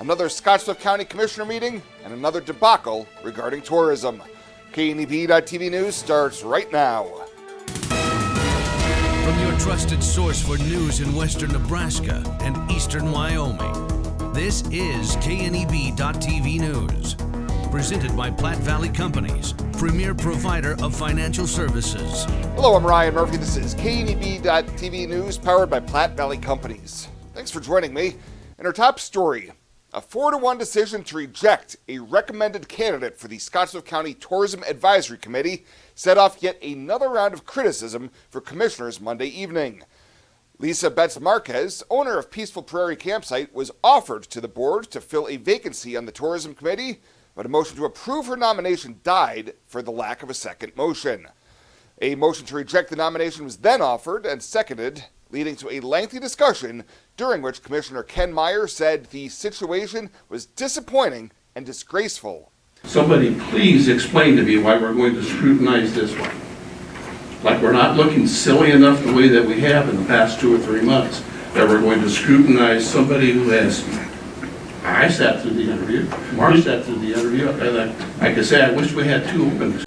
another Scottsbluff County Commissioner meeting, and another debacle regarding tourism. KNEB.TV News starts right now. From your trusted source for news in western Nebraska and eastern Wyoming, this is KNEB.TV News. Presented by Platte Valley Companies, premier provider of financial services. Hello, I'm Ryan Murphy. This is KNEB.TV News, powered by Platte Valley Companies. Thanks for joining me. In our top story, a 4-1 decision to reject a recommended candidate for the Scottsbluff County Tourism Advisory Committee set off yet another round of criticism for commissioners Monday evening. Lisa Betts Marquez, owner of Peaceful Prairie Campsite, was offered to the board to fill a vacancy on the tourism committee, but a motion to approve her nomination died for the lack of a second motion. A motion to reject the nomination was then offered and seconded, leading to a lengthy discussion during which Commissioner Ken Meyer said the situation was disappointing and disgraceful. Somebody please explain to me why we're going to scrutinize this one. Like we're not looking silly enough the way that we have in the past 2 or 3 months, that we're going to scrutinize somebody who has. I sat through the interview, Mark sat through the interview, and I could say I wish we had 2 openings.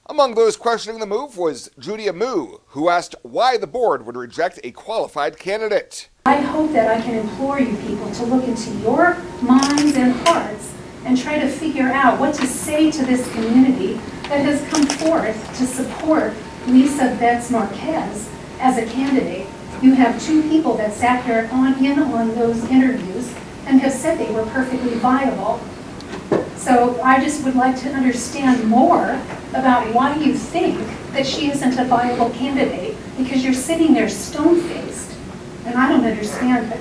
Among those questioning the move was Judy Amu, who asked why the board would reject a qualified candidate. I hope that I can implore you people to look into your minds and hearts and try to figure out what to say to this community that has come forth to support Lisa Betts Marquez as a candidate. You have 2 people that sat here on those interviews and have said they were perfectly viable. So I just would like to understand more about why you think that she isn't a viable candidate, because you're sitting there stone-faced, and I don't understand it.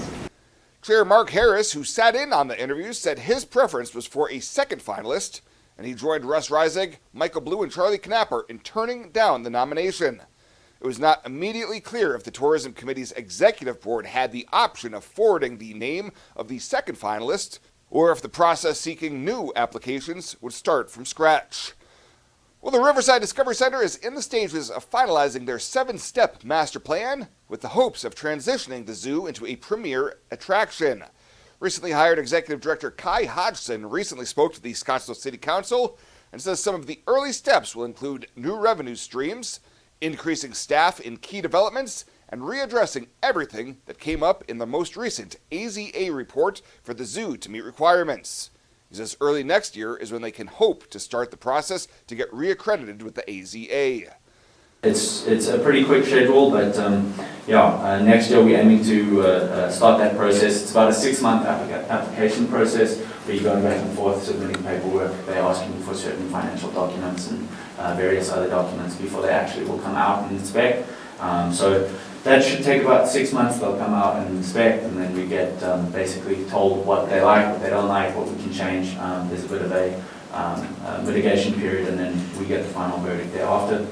Chair Mark Harris, who sat in on the interview, said his preference was for a second finalist, and he joined Russ Reisig, Michael Blue, and Charlie Knapper in turning down the nomination. It was not immediately clear if the Tourism Committee's executive board had the option of forwarding the name of the second finalist, or if the process seeking new applications would start from scratch. Well, the Riverside Discovery Center is in the stages of finalizing their 7-step master plan with the hopes of transitioning the zoo into a premier attraction. Recently hired Executive Director Kai Hodgson recently spoke to the Scottsdale City Council and says some of the early steps will include new revenue streams, increasing staff in key developments, and readdressing everything that came up in the most recent AZA report for the zoo to meet requirements. He says early next year is when they can hope to start the process to get reaccredited with the AZA. It's a pretty quick schedule, but next year we're aiming to start that process. It's about a 6-month application process where you're going back and forth submitting paperwork. They're asking for certain financial documents and various other documents before they actually will come out and inspect. So that should take about 6 months. They'll come out and inspect, and then we get basically told what they like, what they don't like, what we can change. There's a bit of a mitigation period, and then we get the final verdict thereafter.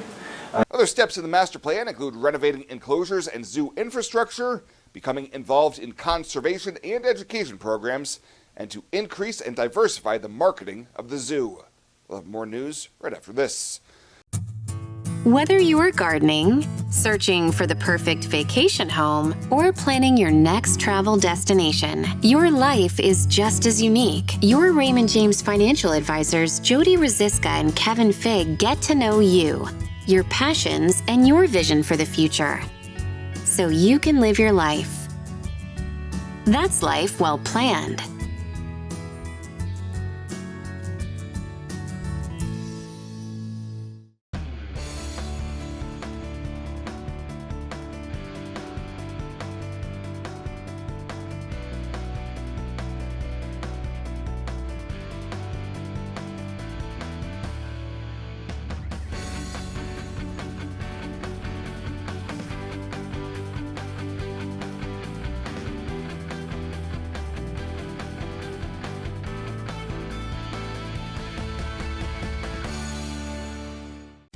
Other steps in the master plan include renovating enclosures and zoo infrastructure, becoming involved in conservation and education programs, and to increase and diversify the marketing of the zoo. We'll have more news right after this. Whether you're gardening, searching for the perfect vacation home, or planning your next travel destination, your life is just as unique. Your Raymond James financial advisors, Jody Rosiska and Kevin Figg, get to know you, your passions, and your vision for the future, so you can live your life. That's life well planned.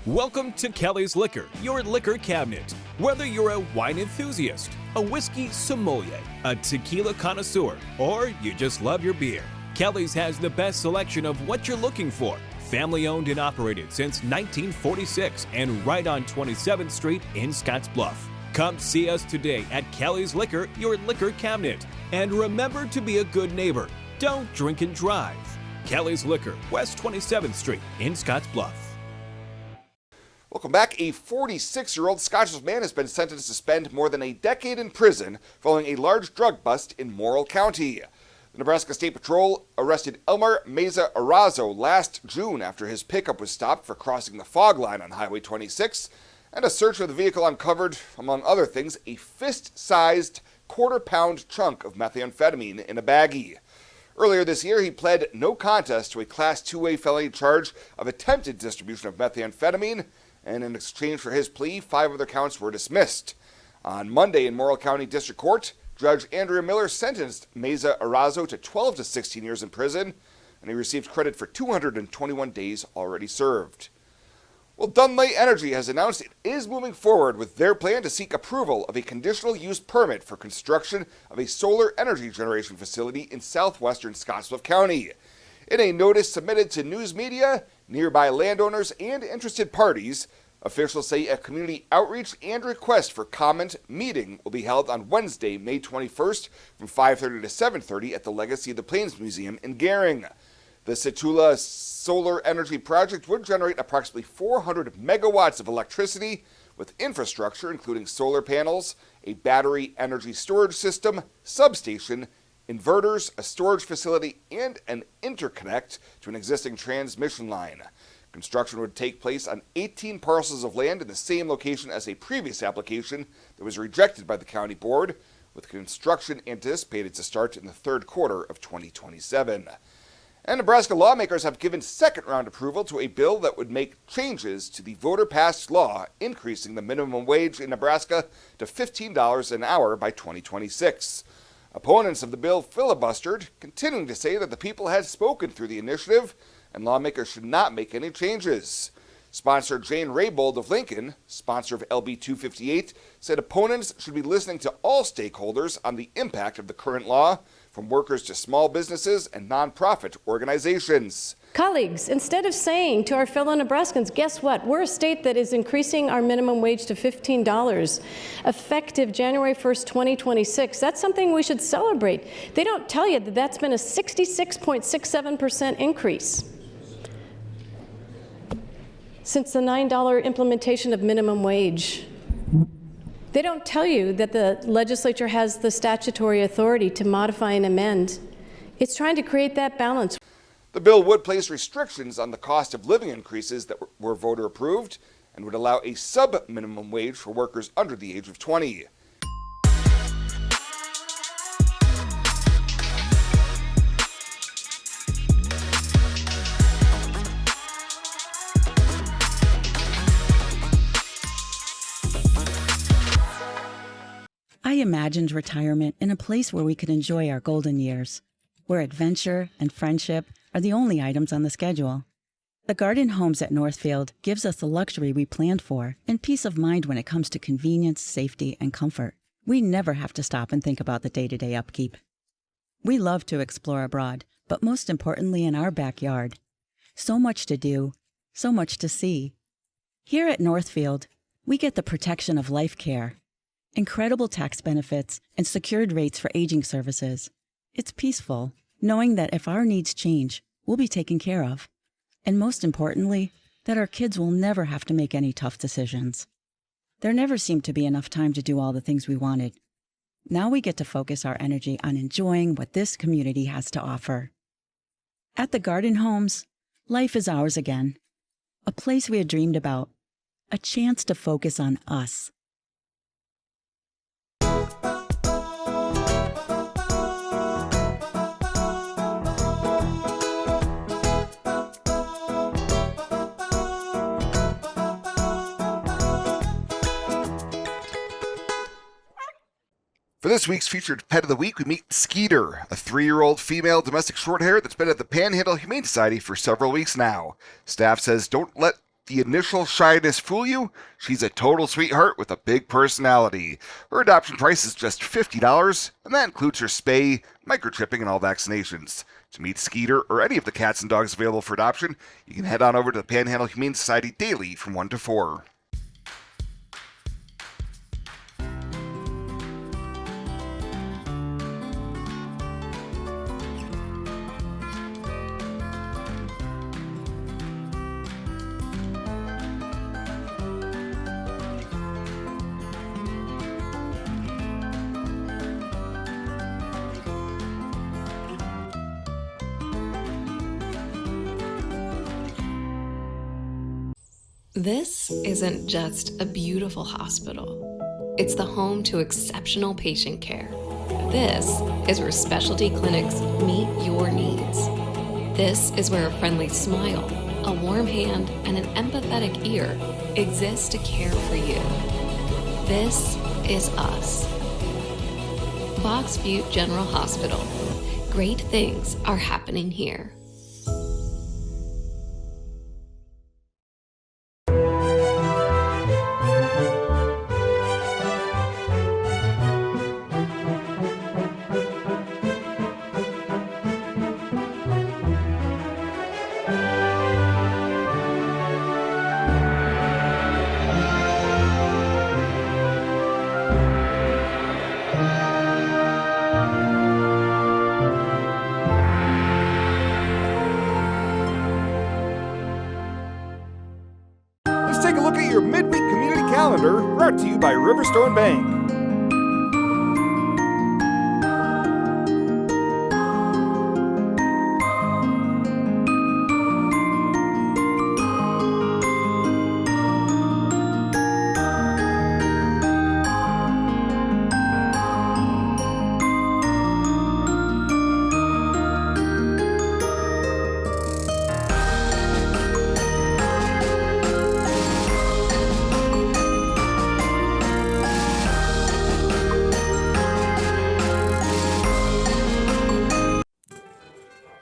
Welcome to Kelly's Liquor, your liquor cabinet. Whether you're a wine enthusiast, a whiskey sommelier, a tequila connoisseur, or you just love your beer, Kelly's has the best selection of what you're looking for. Family owned and operated since 1946 and right on 27th Street in Scottsbluff. Come see us today at Kelly's Liquor, your liquor cabinet. And remember to be a good neighbor. Don't drink and drive. Kelly's Liquor, West 27th Street in Scottsbluff. Welcome back. A 46-year-old Scottish man has been sentenced to spend more than a decade in prison following a large drug bust in Morrill County. The Nebraska State Patrol arrested Elmer Meza Arazo last June after his pickup was stopped for crossing the fog line on Highway 26, and a search of the vehicle uncovered, among other things, a fist-sized quarter-pound chunk of methamphetamine in a baggie. Earlier this year, he pled no contest to a Class 2A felony charge of attempted distribution of methamphetamine, and in exchange for his plea, 5 other counts were dismissed. On Monday in Morrill County District Court, Judge Andrea Miller sentenced Meza Arazo to 12 to 16 years in prison, and he received credit for 221 days already served. Well, Dunlay Energy has announced it is moving forward with their plan to seek approval of a conditional use permit for construction of a solar energy generation facility in southwestern Scottsbluff County. In a notice submitted to news media, nearby landowners, and interested parties, officials say a community outreach and request for comment meeting will be held on Wednesday, May 21st from 5:30 to 7:30 at the Legacy of the Plains Museum in Gering. The Situla solar energy project would generate approximately 400 megawatts of electricity with infrastructure including solar panels, a battery energy storage system, substation, inverters, a storage facility, and an interconnect to an existing transmission line. Construction would take place on 18 parcels of land in the same location as a previous application that was rejected by the county board, with construction anticipated to start in the third quarter of 2027. And Nebraska lawmakers have given second-round approval to a bill that would make changes to the voter-passed law, increasing the minimum wage in Nebraska to $15 an hour by 2026. Opponents of the bill filibustered, continuing to say that the people had spoken through the initiative and lawmakers should not make any changes. Sponsor Jane Raybould of Lincoln, sponsor of LB 258, said opponents should be listening to all stakeholders on the impact of the current law, from workers to small businesses and nonprofit organizations. Colleagues, instead of saying to our fellow Nebraskans, guess what? We're a state that is increasing our minimum wage to $15, effective January 1st, 2026. That's something we should celebrate. They don't tell you that that's been a 66.67% increase since the $9 implementation of minimum wage. They don't tell you that the legislature has the statutory authority to modify and amend. It's trying to create that balance. The bill would place restrictions on the cost of living increases that were voter approved and would allow a sub-minimum wage for workers under the age of 20. I imagined retirement in a place where we could enjoy our golden years, where adventure and friendship are the only items on the schedule. The Garden Homes at Northfield gives us the luxury we planned for and peace of mind when it comes to convenience, safety, and comfort. We never have to stop and think about the day-to-day upkeep. We love to explore abroad, but most importantly in our backyard. So much to do, so much to see. Here at Northfield, we get the protection of life care, incredible tax benefits, and secured rates for aging services. It's peaceful, knowing that if our needs change, we'll be taken care of. And most importantly, that our kids will never have to make any tough decisions. There never seemed to be enough time to do all the things we wanted. Now we get to focus our energy on enjoying what this community has to offer. At the Garden Homes, life is ours again. A place we had dreamed about. A chance to focus on us. For this week's featured Pet of the Week, we meet Skeeter, a 3-year-old female domestic shorthair that's been at the Panhandle Humane Society for several weeks now. Staff says don't let the initial shyness fool you. She's a total sweetheart with a big personality. Her adoption price is just $50, and that includes her spay, microchipping, and all vaccinations. To meet Skeeter or any of the cats and dogs available for adoption, you can head on over to the Panhandle Humane Society daily from 1 to 4. This isn't just a beautiful hospital. It's the home to exceptional patient care. This is where specialty clinics meet your needs. This is where a friendly smile, a warm hand, and an empathetic ear exist to care for you. This is us. Fox Butte General Hospital. Great things are happening here. Let's take a look at your midweek community calendar, brought to you by Riverstone Bank.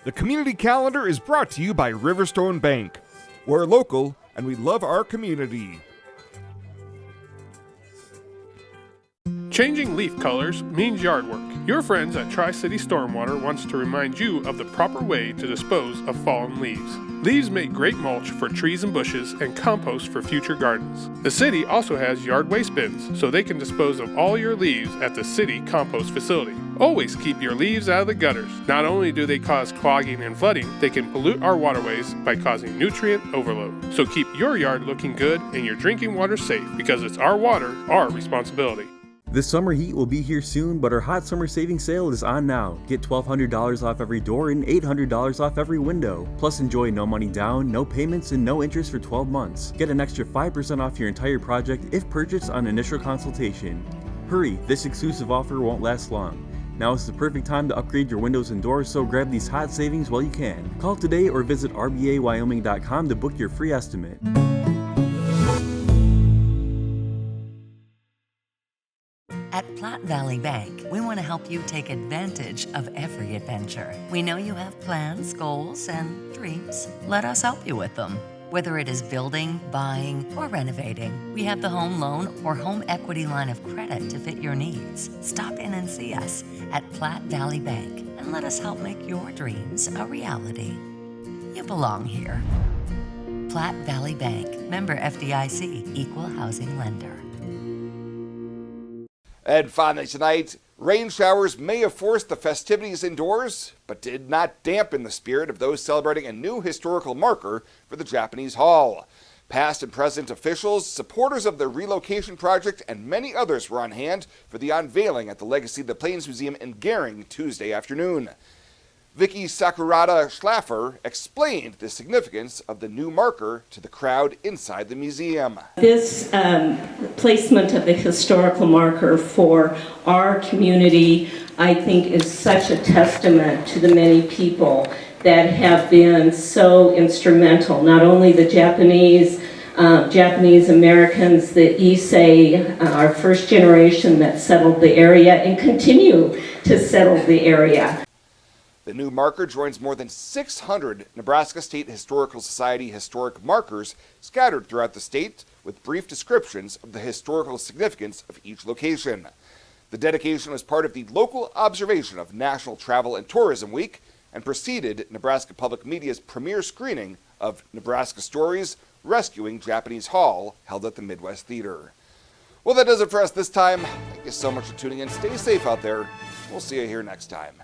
The community calendar is brought to you by Riverstone Bank. We're local and we love our community. Changing leaf colors means yard work. Your friends at Tri-City Stormwater wants to remind you of the proper way to dispose of fallen leaves. Leaves make great mulch for trees and bushes and compost for future gardens. The city also has yard waste bins, so they can dispose of all your leaves at the city compost facility. Always keep your leaves out of the gutters. Not only do they cause clogging and flooding, they can pollute our waterways by causing nutrient overload. So keep your yard looking good and your drinking water safe, because it's our water, our responsibility. The summer heat will be here soon, but our hot summer savings sale is on now. Get $1,200 off every door and $800 off every window. Plus enjoy no money down, no payments, and no interest for 12 months. Get an extra 5% off your entire project if purchased on initial consultation. Hurry, this exclusive offer won't last long. Now is the perfect time to upgrade your windows and doors, so grab these hot savings while you can. Call today or visit rbawyoming.com to book your free estimate. At Platte Valley Bank, we want to help you take advantage of every adventure. We know you have plans, goals, and dreams. Let us help you with them. Whether it is building, buying, or renovating, we have the home loan or home equity line of credit to fit your needs. Stop in and see us at Platte Valley Bank and let us help make your dreams a reality. You belong here. Platte Valley Bank, member FDIC, equal housing lender. And finally tonight, rain showers may have forced the festivities indoors, but did not dampen the spirit of those celebrating a new historical marker for the Japanese Hall. Past and present officials, supporters of the relocation project, and many others were on hand for the unveiling at the Legacy of the Plains Museum in Gering Tuesday afternoon. Vicky Sakurada Schlaffer explained the significance of the new marker to the crowd inside the museum. This placement of the historical marker for our community, I think, is such a testament to the many people that have been so instrumental, not only the Japanese Americans, the Issei, our first generation that settled the area and continue to settle the area. The new marker joins more than 600 Nebraska State Historical Society historic markers scattered throughout the state with brief descriptions of the historical significance of each location. The dedication was part of the local observation of National Travel and Tourism Week and preceded Nebraska Public Media's premiere screening of Nebraska Stories, Rescuing Japanese Hall, held at the Midwest Theater. Well, that does it for us this time. Thank you so much for tuning in. Stay safe out there. We'll see you here next time.